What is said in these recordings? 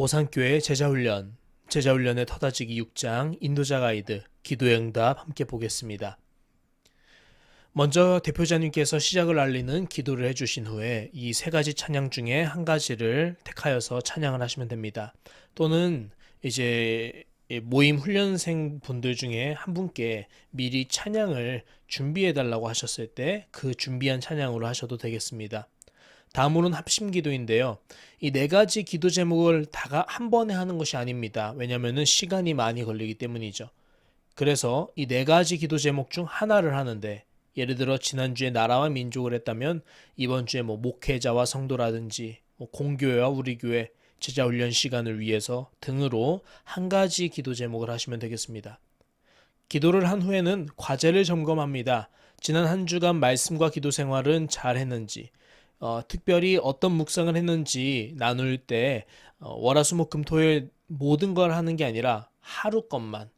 오산교회 제자훈련, 제자훈련의 터다지기 6장 인도자 가이드, 기도의 응답 함께 보겠습니다. 먼저 대표자님께서 시작을 알리는 기도를 해주신 후에 이 세 가지 찬양 중에 한 가지를 택하여서 찬양을 하시면 됩니다. 또는 이제 모임 훈련생 분들 중에 한 분께 미리 찬양을 준비해 달라고 하셨을 때 그 준비한 찬양으로 하셔도 되겠습니다. 다음으로는 합심 기도인데요. 이 네 가지 기도 제목을 다 한 번에 하는 것이 아닙니다. 왜냐하면 시간이 많이 걸리기 때문이죠. 그래서 이 네 가지 기도 제목 중 하나를 하는데, 예를 들어 지난주에 나라와 민족을 했다면 이번 주에 목회자와 성도라든지 공교회와 우리 교회 제자훈련 시간을 위해서 등으로 한 가지 기도 제목을 하시면 되겠습니다. 기도를 한 후에는 과제를 점검합니다. 지난 한 주간 말씀과 기도 생활은 잘 했는지, 특별히 어떤 묵상을 했는지 나눌 때 월화수목금토일 모든 걸 하는 게 아니라 하루 것만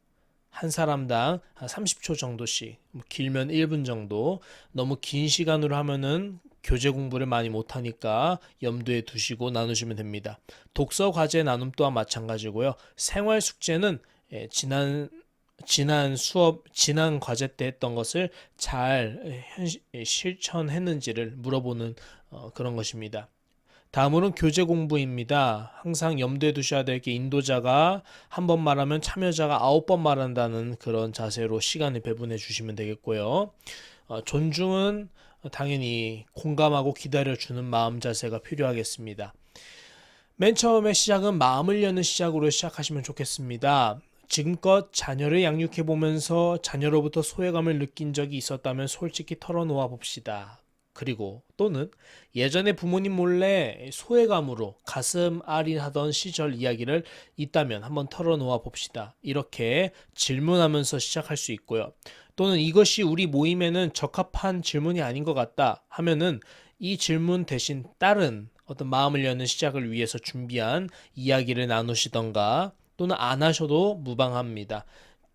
한 사람당 한 30초 정도씩, 길면 1분 정도, 너무 긴 시간으로 하면은 교재 공부를 많이 못하니까 염두에 두시고 나누시면 됩니다. 독서 과제 나눔 또한 마찬가지고요. 생활 숙제는 지난 수업, 지난 과제 때 했던 것을 잘 실천했는지를 물어보는 그런 것입니다. 다음으로는 교재 공부입니다. 항상 염두에 두셔야 될 게 인도자가 한 번 말하면 참여자가 9번 말한다는 그런 자세로 시간을 배분해 주시면 되겠고요. 존중은 당연히 공감하고 기다려주는 마음 자세가 필요하겠습니다. 맨 처음에 시작은 마음을 여는 시작으로 시작하시면 좋겠습니다. 지금껏 자녀를 양육해 보면서 자녀로부터 소외감을 느낀 적이 있었다면 솔직히 털어놓아 봅시다. 그리고 또는 예전에 부모님 몰래 소외감으로 가슴 아린하던 시절 이야기를 있다면 한번 털어놓아 봅시다. 이렇게 질문하면서 시작할 수 있고요. 또는 이것이 우리 모임에는 적합한 질문이 아닌 것 같다 하면은 이 질문 대신 다른 어떤 마음을 여는 시작을 위해서 준비한 이야기를 나누시던가, 또는 안 하셔도 무방합니다.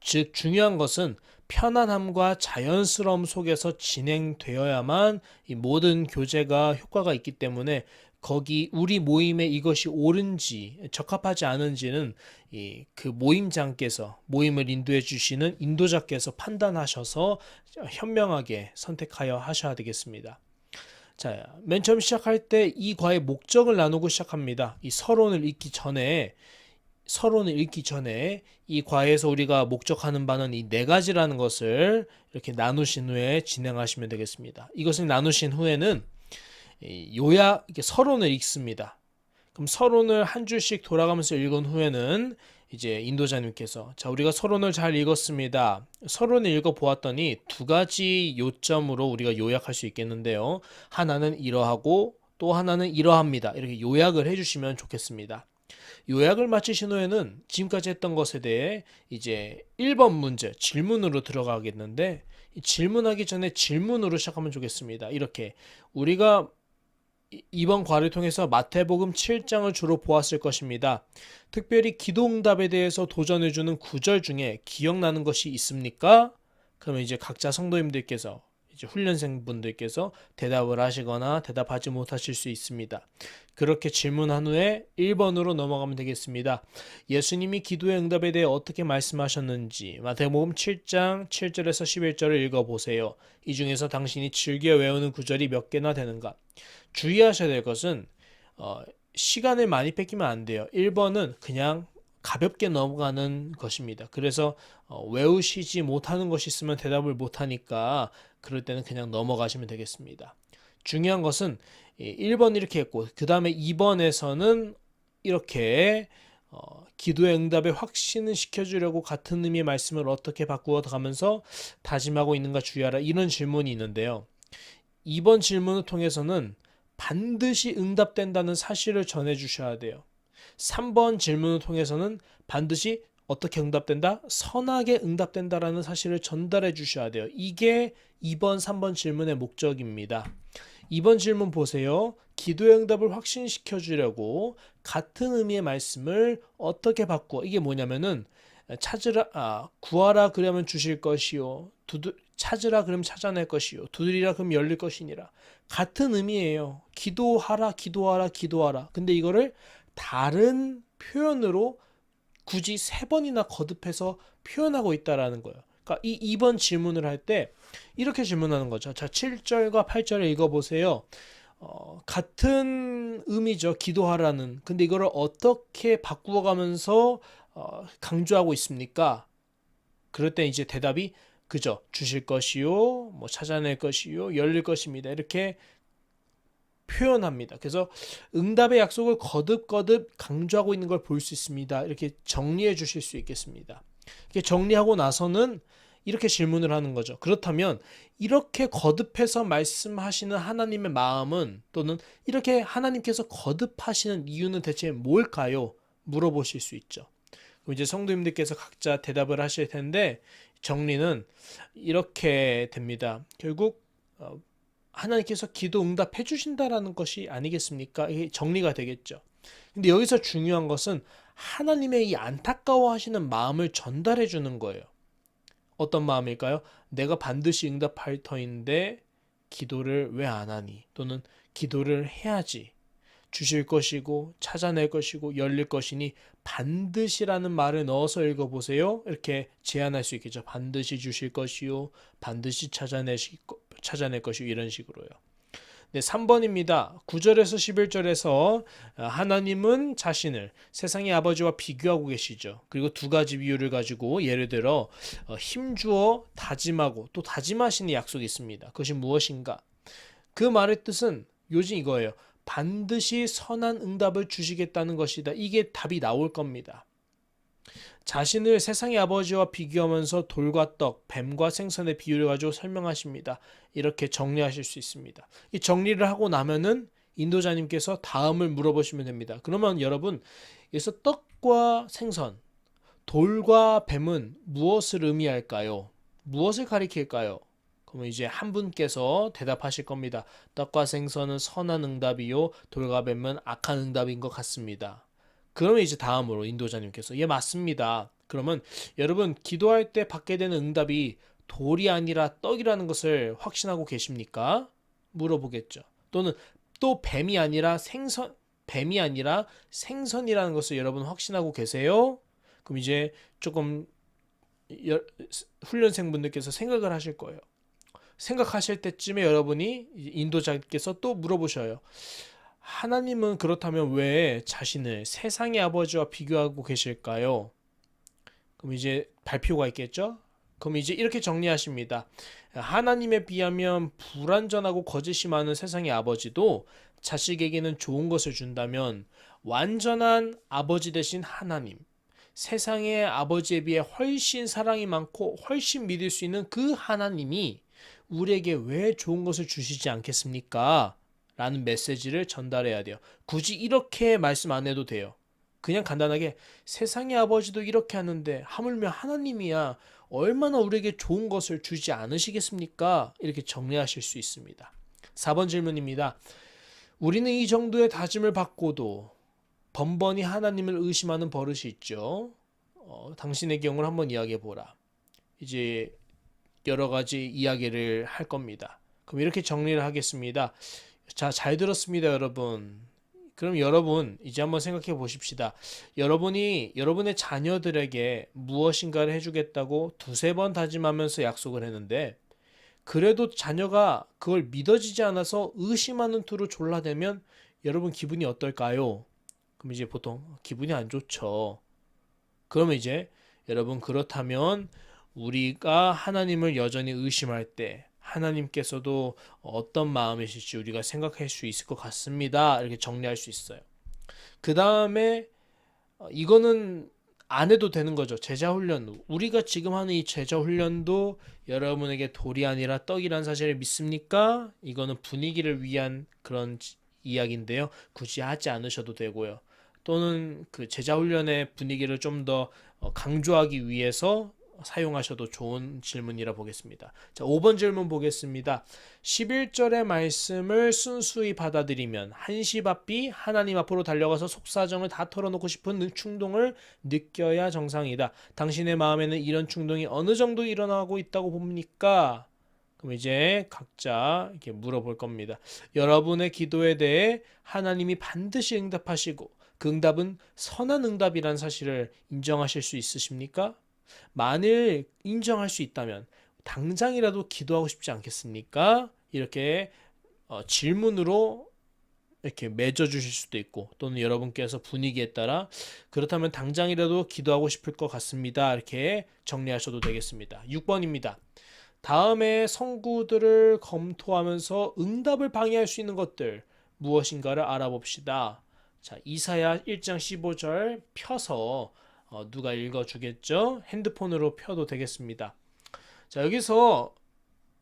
즉 중요한 것은 편안함과 자연스러움 속에서 진행되어야만 이 모든 교제가 효과가 있기 때문에, 거기 우리 모임에 이것이 옳은지 적합하지 않은지는 그 모임장께서, 모임을 인도해 주시는 인도자께서 판단하셔서 현명하게 선택하여 하셔야 되겠습니다. 자, 맨 처음 시작할 때 이 과의 목적을 나누고 시작합니다. 이 서론을 읽기 전에 이 과에서 우리가 목적하는 바는 이 네 가지라는 것을 이렇게 나누신 후에 진행하시면 되겠습니다. 이것을 나누신 후에는 이렇게 서론을 읽습니다. 그럼 서론을 한 줄씩 돌아가면서 읽은 후에는 이제 인도자님께서, 자, 우리가 서론을 잘 읽었습니다. 서론을 읽어 보았더니 두 가지 요점으로 우리가 요약할 수 있겠는데요. 하나는 이러하고 또 하나는 이러합니다. 이렇게 요약을 해주시면 좋겠습니다. 요약을 마치신 후에는 지금까지 했던 것에 대해 이제 1번 문제 질문으로 들어가겠는데, 질문하기 전에 질문으로 시작하면 좋겠습니다. 이렇게 우리가 이번 과를 통해서 마태복음 7장을 주로 보았을 것입니다. 특별히 기도응답에 대해서 도전해주는 구절 중에 기억나는 것이 있습니까? 그러면 이제 각자 성도님들께서, 이제 훈련생 분들께서 대답을 하시거나 대답하지 못하실 수 있습니다. 그렇게 질문한 후에 1번으로 넘어가면 되겠습니다. 예수님이 기도의 응답에 대해 어떻게 말씀하셨는지 마태복음 7장 7절에서 11절을 읽어보세요. 이 중에서 당신이 즐겨 외우는 구절이 몇 개나 되는가? 주의하셔야 될 것은 시간을 많이 뺏기면 안 돼요. 1번은 그냥 가볍게 넘어가는 것입니다. 그래서 외우시지 못하는 것이 있으면 대답을 못하니까 그럴 때는 그냥 넘어가시면 되겠습니다. 중요한 것은 1번 이렇게 했고, 그 다음에 2번에서는 이렇게 기도의 응답에 확신을 시켜주려고 같은 의미의 말씀을 어떻게 바꾸어 가면서 다짐하고 있는가 주의하라, 이런 질문이 있는데요. 2번 질문을 통해서는 반드시 응답된다는 사실을 전해주셔야 돼요. 3번 질문을 통해서는 반드시 어떻게 응답된다? 선하게 응답된다라는 사실을 전달해 주셔야 돼요. 이게 2번, 3번 질문의 목적입니다. 2번 질문 보세요. 기도의 응답을 확신시켜 주려고 같은 의미의 말씀을 어떻게 바꾸어? 이게 뭐냐면은 구하라 그러면 주실 것이요. 찾으라 그럼 찾아낼 것이요. 두드리라 그럼 열릴 것이니라. 같은 의미예요. 기도하라, 기도하라, 기도하라. 근데 이거를 다른 표현으로 굳이 3번이나 거듭해서 표현하고 있다라는 거예요. 그러니까 이 2번 질문을 할 때 이렇게 질문하는 거죠. 자, 7절과 8절을 읽어보세요. 같은 의미죠. 기도하라는. 근데 이거를 어떻게 바꾸어가면서 강조하고 있습니까? 그럴 때 이제 대답이 그죠. 주실 것이요, 뭐 찾아낼 것이요, 열릴 것입니다. 이렇게 표현합니다. 그래서 응답의 약속을 거듭거듭 강조하고 있는 걸 볼 수 있습니다. 이렇게 정리해 주실 수 있겠습니다. 이렇게 정리하고 나서는 이렇게 질문을 하는 거죠. 그렇다면 이렇게 거듭해서 말씀하시는 하나님의 마음은, 또는 이렇게 하나님께서 거듭하시는 이유는 대체 뭘까요? 물어보실 수 있죠. 그럼 이제 성도님들께서 각자 대답을 하실 텐데, 정리는 이렇게 됩니다. 결국 하나님께서 기도 응답해 주신다라는 것이 아니겠습니까? 이게 정리가 되겠죠. 근데 여기서 중요한 것은 하나님의 이 안타까워하시는 마음을 전달해 주는 거예요. 어떤 마음일까요? 내가 반드시 응답할 터인데 기도를 왜 안 하니? 또는 기도를 해야지. 주실 것이고 찾아낼 것이고 열릴 것이니 반드시라는 말을 넣어서 읽어보세요. 이렇게 제안할 수 있겠죠. 반드시 주실 것이요, 반드시 찾아낼 것이요, 이런 식으로요. 네, 3번입니다. 9절에서 11절에서 하나님은 자신을 세상의 아버지와 비교하고 계시죠. 그리고 두 가지 비유를 가지고 예를 들어 힘주어 다짐하고 또 다짐하시는 약속이 있습니다. 그것이 무엇인가? 그 말의 뜻은 요즘 이거예요. 반드시 선한 응답을 주시겠다는 것이다. 이게 답이 나올 겁니다. 자신을 세상의 아버지와 비교하면서 돌과 떡, 뱀과 생선의 비유를 가지고 설명하십니다. 이렇게 정리하실 수 있습니다. 이 정리를 하고 나면은 인도자님께서 다음을 물어보시면 됩니다. 그러면 여러분, 여기서 떡과 생선, 돌과 뱀은 무엇을 의미할까요? 무엇을 가리킬까요? 그러면 이제 한 분께서 대답하실 겁니다. 떡과 생선은 선한 응답이요, 돌과 뱀은 악한 응답인 것 같습니다. 그러면 이제 다음으로 인도자님께서 예, 맞습니다. 그러면 여러분, 기도할 때 받게 되는 응답이 돌이 아니라 떡이라는 것을 확신하고 계십니까? 물어보겠죠. 또는 또 뱀이 아니라 생선이라는 것을 여러분 확신하고 계세요? 그럼 이제 조금 훈련생분들께서 생각을 하실 거예요. 생각하실 때쯤에 여러분이 인도자께서 또 물어보셔요. 하나님은 그렇다면 왜 자신을 세상의 아버지와 비교하고 계실까요? 그럼 이제 발표가 있겠죠? 그럼 이제 이렇게 정리하십니다. 하나님에 비하면 불완전하고 거짓이 많은 세상의 아버지도 자식에게는 좋은 것을 준다면, 완전한 아버지 되신 하나님, 세상의 아버지에 비해 훨씬 사랑이 많고 훨씬 믿을 수 있는 그 하나님이 우리에게 왜 좋은 것을 주시지 않겠습니까? 라는 메시지를 전달해야 돼요. 굳이 이렇게 말씀 안 해도 돼요. 그냥 간단하게 세상의 아버지도 이렇게 하는데 하물며 하나님이야 얼마나 우리에게 좋은 것을 주지 않으시겠습니까? 이렇게 정리하실 수 있습니다. 4번 질문입니다. 우리는 이 정도의 다짐을 받고도 번번이 하나님을 의심하는 버릇이 있죠. 당신의 경우를 한번 이야기해 보라. 이제 여러 가지 이야기를 할 겁니다. 그럼 이렇게 정리를 하겠습니다. 자, 잘 들었습니다, 여러분. 그럼 여러분, 이제 한번 생각해 보십시다. 여러분이 여러분의 자녀들에게 무엇인가를 해주겠다고 두세 번 다짐하면서 약속을 했는데, 그래도 자녀가 그걸 믿어지지 않아서 의심하는 투로 졸라대면 여러분 기분이 어떨까요? 그럼 이제 보통 기분이 안 좋죠. 그러면 이제 여러분, 그렇다면 우리가 하나님을 여전히 의심할 때 하나님께서도 어떤 마음이실지 우리가 생각할 수 있을 것 같습니다. 이렇게 정리할 수 있어요. 그 다음에 이거는 안 해도 되는 거죠. 제자훈련. 우리가 지금 하는 이 제자훈련도 여러분에게 돌이 아니라 떡이라는 사실을 믿습니까? 이거는 분위기를 위한 그런 이야기인데요. 굳이 하지 않으셔도 되고요. 또는 그 제자훈련의 분위기를 좀 더 강조하기 위해서 사용하셔도 좋은 질문이라 보겠습니다. 자, 5번 질문 보겠습니다. 11절의 말씀을 순수히 받아들이면 한시바삐 하나님 앞으로 달려가서 속사정을 다 털어놓고 싶은 충동을 느껴야 정상이다. 당신의 마음에는 이런 충동이 어느 정도 일어나고 있다고 봅니까? 그럼 이제 각자 이렇게 물어볼 겁니다. 여러분의 기도에 대해 하나님이 반드시 응답하시고 그 응답은 선한 응답이라는 사실을 인정하실 수 있으십니까? 만일 인정할 수 있다면 당장이라도 기도하고 싶지 않겠습니까? 이렇게 질문으로 이렇게 맺어 주실 수도 있고, 또는 여러분께서 분위기에 따라 그렇다면 당장이라도 기도하고 싶을 것 같습니다. 이렇게 정리하셔도 되겠습니다. 6번입니다. 다음에 성구들을 검토하면서 응답을 방해할 수 있는 것들 무엇인가를 알아봅시다. 자, 이사야 1장 15절 펴서 누가 읽어주겠죠? 핸드폰으로 펴도 되겠습니다. 자, 여기서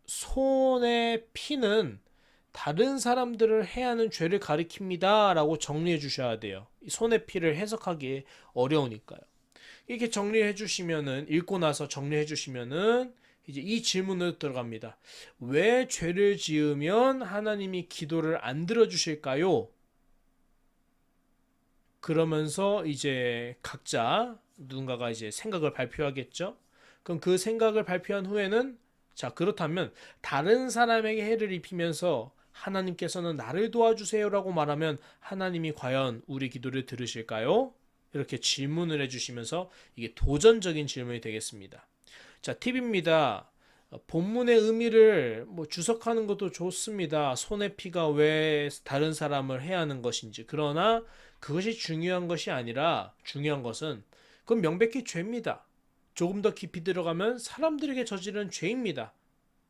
손의 피는 다른 사람들을 해하는 죄를 가리킵니다 라고 정리해 주셔야 돼요. 손의 피를 해석하기 어려우니까요. 이렇게 정리해 주시면은, 읽고 나서 정리해 주시면은 이제 이 질문으로 들어갑니다. 왜 죄를 지으면 하나님이 기도를 안 들어주실까요? 그러면서 이제 각자 누군가가 이제 생각을 발표하겠죠. 그럼 그 생각을 발표한 후에는, 자, 그렇다면 다른 사람에게 해를 입히면서 하나님께서는 나를 도와주세요라고 말하면 하나님이 과연 우리 기도를 들으실까요? 이렇게 질문을 해주시면서 이게 도전적인 질문이 되겠습니다. 자, 팁입니다. 본문의 의미를 주석하는 것도 좋습니다. 손의 피가 왜 다른 사람을 해하는 것인지. 그러나 그것이 중요한 것이 아니라, 중요한 것은 그건 명백히 죄입니다. 조금 더 깊이 들어가면 사람들에게 저지른 죄입니다.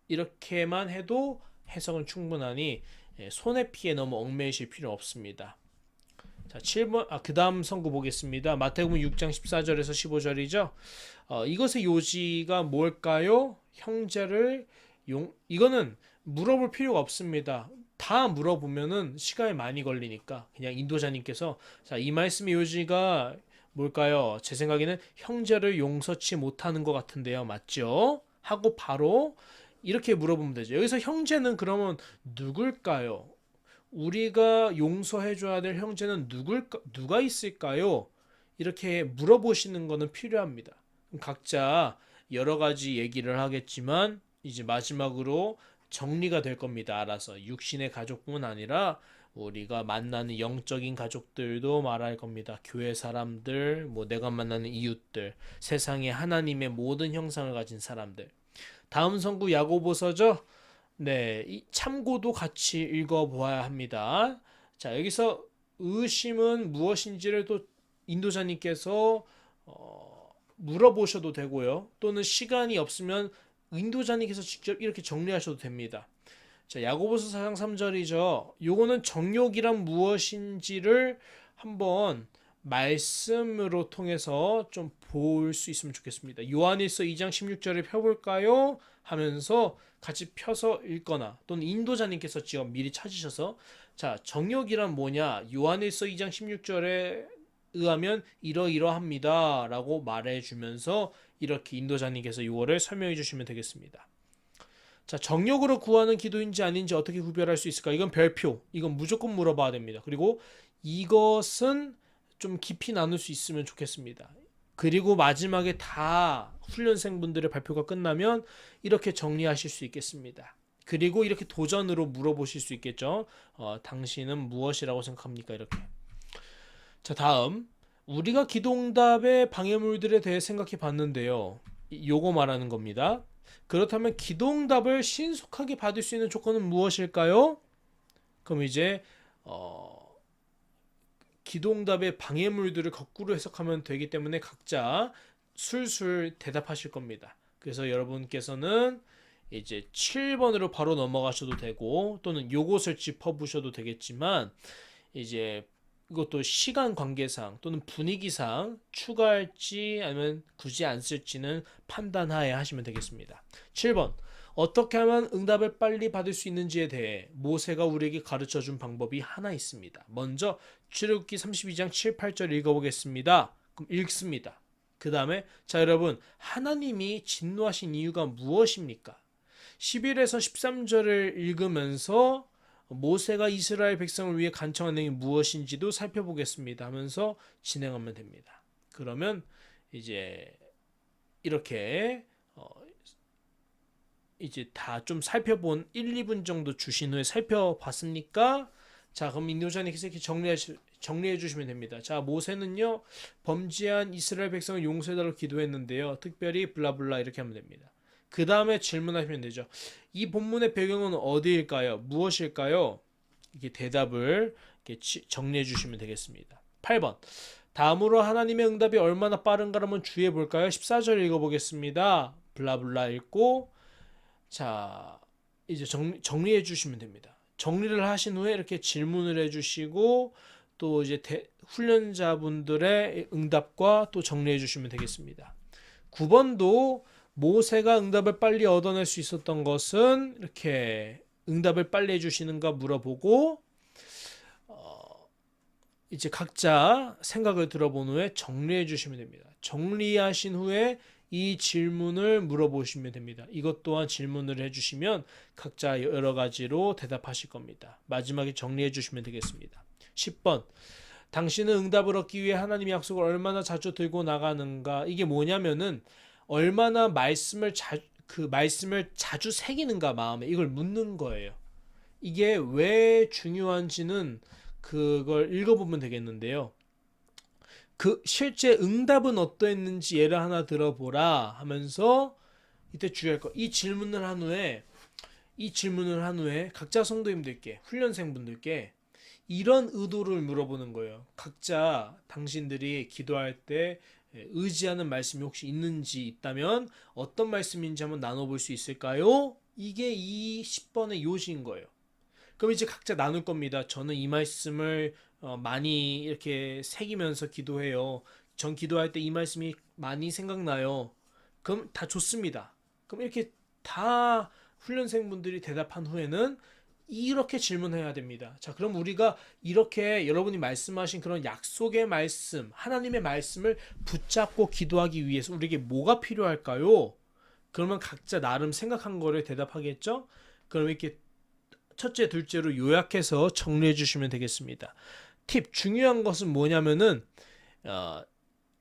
이렇게만 해도 해석은 충분하니 손의 피에 너무 얽매이실 필요 없습니다. 자, 7번, 그 다음 성구 보겠습니다. 마태복음 6장 14절에서 15절이죠. 이것의 요지가 뭘까요? 형제를 이거는 물어볼 필요가 없습니다. 다 물어보면은 시간이 많이 걸리니까 그냥 인도자님께서, 자, 이 말씀의 요지가 뭘까요? 제 생각에는 형제를 용서치 못하는 것 같은데요. 맞죠? 하고 바로 이렇게 물어보면 되죠. 여기서 형제는 그러면 누굴까요? 우리가 용서해줘야 될 형제는 누가 있을까요? 이렇게 물어보시는 것은 필요합니다. 각자 여러 가지 얘기를 하겠지만 이제 마지막으로 정리가 될 겁니다. 알아서 육신의 가족뿐만 아니라 우리가 만나는 영적인 가족들도 말할 겁니다. 교회 사람들, 내가 만나는 이웃들, 세상에 하나님의 모든 형상을 가진 사람들. 다음 성구 야고보서죠. 네, 이 참고도 같이 읽어보아야 합니다. 자, 여기서 의심은 무엇인지를 또 인도자님께서 물어보셔도 되고요. 또는 시간이 없으면 인도자님께서 직접 이렇게 정리하셔도 됩니다. 자, 야고보서 4장 3절이죠. 요거는 정욕이란 무엇인지를 한번 말씀으로 통해서 좀 볼 수 있으면 좋겠습니다. 요한일서 2장 16절을 펴볼까요? 하면서 같이 펴서 읽거나, 또는 인도자님께서 지금 미리 찾으셔서, 자, 정욕이란 뭐냐? 요한일서 2장 16절에 의하면 이러이러합니다 라고 말해주면서 이렇게 인도자님께서 이거를 설명해 주시면 되겠습니다. 자, 정욕으로 구하는 기도인지 아닌지 어떻게 구별할 수 있을까? 이건 별표. 이건 무조건 물어봐야 됩니다. 그리고 이것은 좀 깊이 나눌 수 있으면 좋겠습니다. 그리고 마지막에 다 훈련생분들의 발표가 끝나면 이렇게 정리하실 수 있겠습니다. 그리고 이렇게 도전으로 물어보실 수 있겠죠. 당신은 무엇이라고 생각합니까? 이렇게. 자, 다음. 우리가 기도응답의 방해물들에 대해 생각해 봤는데요. 요거 말하는 겁니다. 그렇다면 기도응답을 신속하게 받을 수 있는 조건은 무엇일까요? 그럼 이제 기도응답의 방해물들을 거꾸로 해석하면 되기 때문에 각자 술술 대답하실 겁니다. 그래서 여러분께서는 이제 7번으로 바로 넘어가셔도 되고, 또는 요것을 짚어보셔도 되겠지만, 이제 이것도 시간 관계상 또는 분위기상 추가할지 아니면 굳이 안 쓸지는 판단하에 하시면 되겠습니다. 7번. 어떻게 하면 응답을 빨리 받을 수 있는지에 대해 모세가 우리에게 가르쳐 준 방법이 하나 있습니다. 먼저 출애굽기 32장 7, 8절 읽어보겠습니다. 그럼 읽습니다. 그 다음에, 자, 여러분, 하나님이 진노하신 이유가 무엇입니까? 11에서 13절을 읽으면서 모세가 이스라엘 백성을 위해 간청한 내용이 무엇인지도 살펴보겠습니다 하면서 진행하면 됩니다. 그러면 이제 이렇게 이제 다 좀 살펴본 1, 2분 정도 주신 후에 살펴봤습니까? 자, 그럼 인도자님께서 이렇게 정리해 주시면 됩니다. 자, 모세는요, 범죄한 이스라엘 백성을 용서해달라고 기도했는데요. 특별히 블라블라 이렇게 하면 됩니다. 그 다음에 질문하시면 되죠. 이 본문의 배경은 어디일까요? 무엇일까요? 이렇게 대답을 이렇게 정리해 주시면 되겠습니다. 8번. 다음으로 하나님의 응답이 얼마나 빠른가 한번 주의해 볼까요? 14절 읽어보겠습니다. 블라블라 읽고, 자, 이제 정리해 주시면 됩니다. 정리를 하신 후에 이렇게 질문을 해 주시고, 또 이제 훈련자분들의 응답과 또 정리해 주시면 되겠습니다. 9번도 모세가 응답을 빨리 얻어낼 수 있었던 것은 이렇게 응답을 빨리 해주시는가 물어보고, 이제 각자 생각을 들어본 후에 정리해 주시면 됩니다. 정리하신 후에 이 질문을 물어보시면 됩니다. 이것 또한 질문을 해주시면 각자 여러 가지로 대답하실 겁니다. 마지막에 정리해 주시면 되겠습니다. 10번. 당신은 응답을 얻기 위해 하나님의 약속을 얼마나 자주 들고 나가는가? 이게 뭐냐면은 얼마나 말씀을 자주 새기는가 마음에 이걸 묻는 거예요. 이게 왜 중요한지는 그걸 읽어보면 되겠는데요. 그 실제 응답은 어떠했는지 예를 하나 들어보라 하면서 이때 주의할 거. 이 질문을 한 후에 각자 성도님들께 훈련생분들께 이런 의도를 물어보는 거예요. 각자 당신들이 기도할 때 의지하는 말씀이 혹시 있는지 있다면 어떤 말씀인지 한번 나눠볼 수 있을까요? 이게 이 10번의 요지인 거예요. 그럼 이제 각자 나눌 겁니다. 저는 이 말씀을 많이 이렇게 새기면서 기도해요. 전 기도할 때 이 말씀이 많이 생각나요. 그럼 다 좋습니다. 그럼 이렇게 다 훈련생분들이 대답한 후에는 이렇게 질문해야 됩니다. 자, 그럼 우리가 이렇게 여러분이 말씀하신 그런 약속의 말씀, 하나님의 말씀을 붙잡고 기도하기 위해서 우리에게 뭐가 필요할까요? 그러면 각자 나름 생각한 거를 대답하겠죠? 그럼 이렇게 첫째, 둘째로 요약해서 정리해 주시면 되겠습니다. 팁, 중요한 것은 뭐냐면은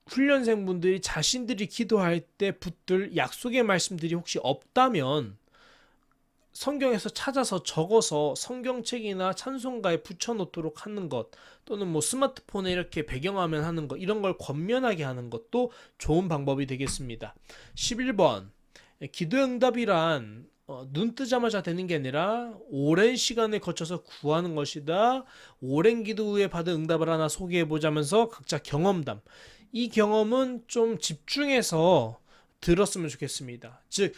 훈련생분들이 자신들이 기도할 때 붙들 약속의 말씀들이 혹시 없다면 성경에서 찾아서 적어서 성경책이나 찬송가에 붙여놓도록 하는 것, 또는 뭐 스마트폰에 이렇게 배경화면 하는 것, 이런 걸 권면하게 하는 것도 좋은 방법이 되겠습니다. 11번, 기도 응답이란 눈 뜨자마자 되는 게 아니라 오랜 시간을 거쳐서 구하는 것이다. 오랜 기도 후에 받은 응답을 하나 소개해 보자면서 각자 경험담. 이 경험은 좀 집중해서 들었으면 좋겠습니다. 즉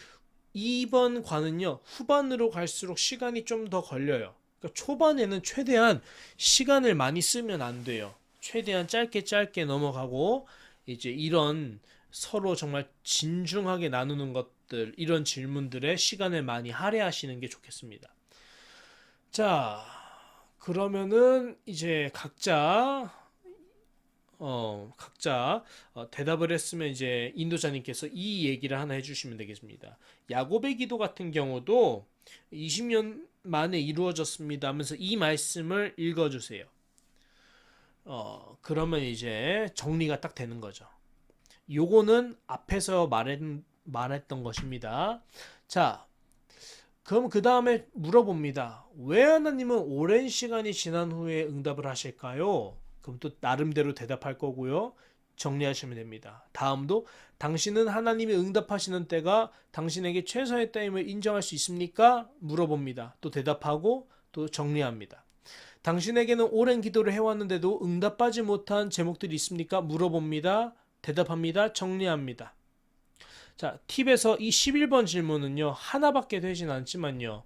2번 과는요, 후반으로 갈수록 시간이 좀 더 걸려요. 그러니까 초반에는 최대한 시간을 많이 쓰면 안 돼요. 최대한 짧게 넘어가고, 이제 이런 서로 정말 진중하게 나누는 것들, 이런 질문들에 시간을 많이 할애하시는 게 좋겠습니다. 자, 그러면은 이제 각자 대답을 했으면 이제 인도자님께서 이 얘기를 하나 해주시면 되겠습니다. 야곱의 기도 같은 경우도 20년 만에 이루어졌습니다 하면서 이 말씀을 읽어주세요. 그러면 이제 정리가 딱 되는 거죠. 요거는 앞에서 말했던 것입니다. 자, 그럼 그 다음에 물어봅니다. 왜 하나님은 오랜 시간이 지난 후에 응답을 하실까요? 그럼 또 나름대로 대답할 거고요. 정리하시면 됩니다. 다음도 당신은 하나님이 응답하시는 때가 당신에게 최선의 때임을 인정할 수 있습니까? 물어봅니다. 또 대답하고 또 정리합니다. 당신에게는 오랜 기도를 해왔는데도 응답받지 못한 제목들이 있습니까? 물어봅니다. 대답합니다. 정리합니다. 자, 팁에서 이 11번 질문은요, 하나밖에 되진 않지만요,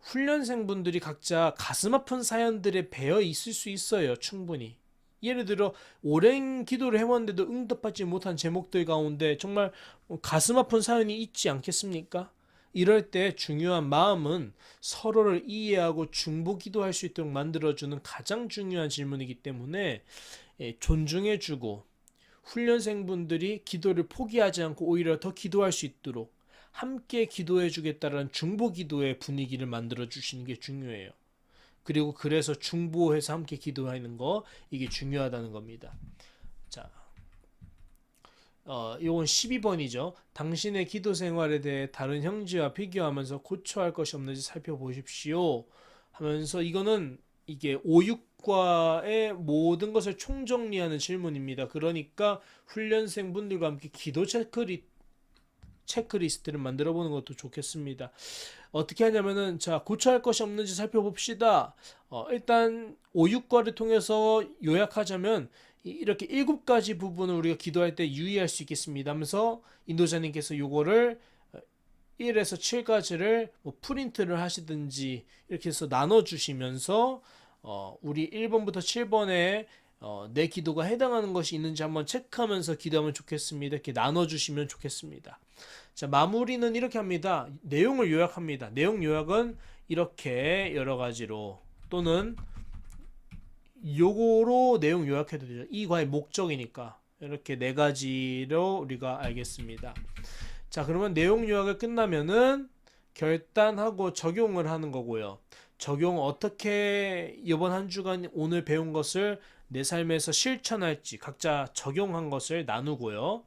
훈련생분들이 각자 가슴 아픈 사연들에 배어 있을 수 있어요. 충분히. 예를 들어 오랜 기도를 해왔는데도 응답받지 못한 제목들 가운데 정말 가슴 아픈 사연이 있지 않겠습니까? 이럴 때 중요한 마음은 서로를 이해하고 중보 기도할 수 있도록 만들어주는 가장 중요한 질문이기 때문에 존중해주고 훈련생분들이 기도를 포기하지 않고 오히려 더 기도할 수 있도록 함께 기도해 주겠다라는 중보 기도의 분위기를 만들어 주시는 게 중요해요. 그리고 그래서 중보해서 함께 기도하는 거, 이게 중요하다는 겁니다. 자, 요건 12번이죠. 당신의 기도 생활에 대해 다른 형제와 비교하면서 고쳐야 할 것이 없는지 살펴보십시오. 하면서 이거는 이게 오육과의 모든 것을 총정리하는 질문입니다. 그러니까 훈련생 분들과 함께 기도 체크리스트를 만들어 보는 것도 좋겠습니다. 어떻게 하냐면은 자 고쳐야 할 것이 없는지 살펴봅시다. 일단 오육과를 통해서 요약하자면 이렇게 7가지 부분을 우리가 기도할 때 유의할 수 있겠습니다 하면서 인도자님께서 요거를 1에서 7가지를 뭐 프린트를 하시든지 이렇게 해서 나눠주시면서 우리 1번부터 7번에 내 기도가 해당하는 것이 있는지 한번 체크하면서 기도하면 좋겠습니다. 이렇게 나눠주시면 좋겠습니다. 자, 마무리는 이렇게 합니다. 내용을 요약합니다. 내용 요약은 이렇게 여러 가지로 또는 요거로 내용 요약해도 되죠. 이 과의 목적이니까 이렇게 4가지로 우리가 알겠습니다. 자, 그러면 내용 요약을 끝나면은 결단하고 적용을 하는 거고요. 적용 어떻게 이번 한 주간 오늘 배운 것을 내 삶에서 실천할지 각자 적용한 것을 나누고요.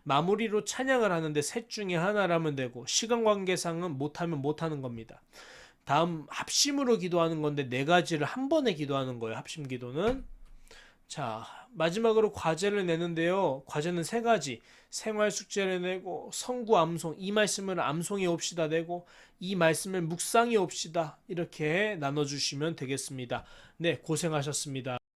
마무리로 찬양을 하는데 셋 중에 하나라면 되고 시간 관계상은 못하면 못하는 겁니다. 다음 합심으로 기도하는 건데 4가지를 한 번에 기도하는 거예요. 합심 기도는. 자, 마지막으로 과제를 내는데요. 과제는 3가지. 생활 숙제를 내고 성구 암송 이 말씀을 암송해 옵시다 내고 이 말씀을 묵상해 옵시다. 이렇게 나눠 주시면 되겠습니다. 네, 고생하셨습니다.